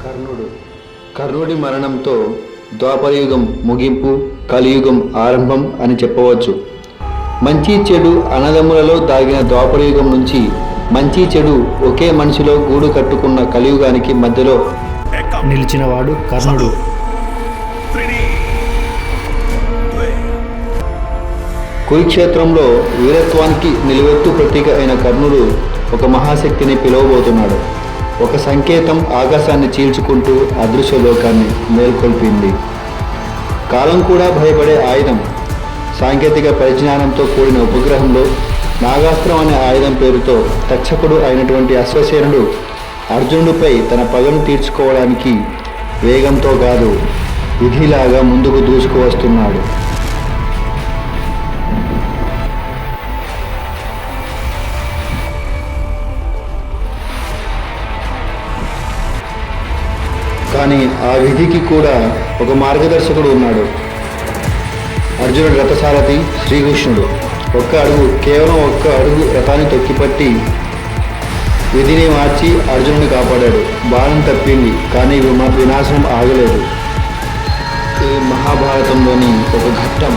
కర్ణుడు. కర్ణుడి మరణంతో ద్వాపరయుగం ముగింపు, కలియుగం ఆరంభం అని చెప్పవచ్చు. మంచి చెడు అన్నదమ్ములలో దాగిన ద్వాపరయుగం నుంచి మంచి చెడు ఒకే మనిషిలో గూడు కట్టుకున్న కలియుగానికి మధ్యలో నిలిచినవాడు కర్ణుడు. కురుక్షేత్రంలో వీరత్వానికి నిలువెత్తు ప్రతీక అయిన కర్ణుడు ఒక మహాశక్తిని పిలువబోతున్నాడు. ఒక సంకేతం ఆకాశాన్ని చీల్చుకుంటూ అదృశ్య లోకాన్ని మేల్కొల్పింది. కాలం కూడా భయపడే ఆయుధం. సాంకేతిక పరిజ్ఞానంతో కూడిన ఉపగ్రహంలో నాగాస్త్రం అనే ఆయుధం పేరుతో తక్షకుడు అయినటువంటి అశ్వసేనుడు అర్జునుడిపై తన పగను తీర్చుకోవడానికి వేగంతో కాదు, విధిలాగా ముందుకు దూసుకు వస్తున్నాడు. కానీ ఆ విధికి కూడా ఒక మార్గదర్శకుడు ఉన్నాడు. అర్జునుడు రథసారథి శ్రీకృష్ణుడు. కేవలం ఒక్క అడుగు రథాన్ని తొక్కిపట్టి విధిని మార్చి అర్జునుడిని కాపాడాడు. బాణం తప్పింది, కానీ వినాశనం ఆగలేదు. ఈ మహాభారతంలోని ఒక ఘట్టం.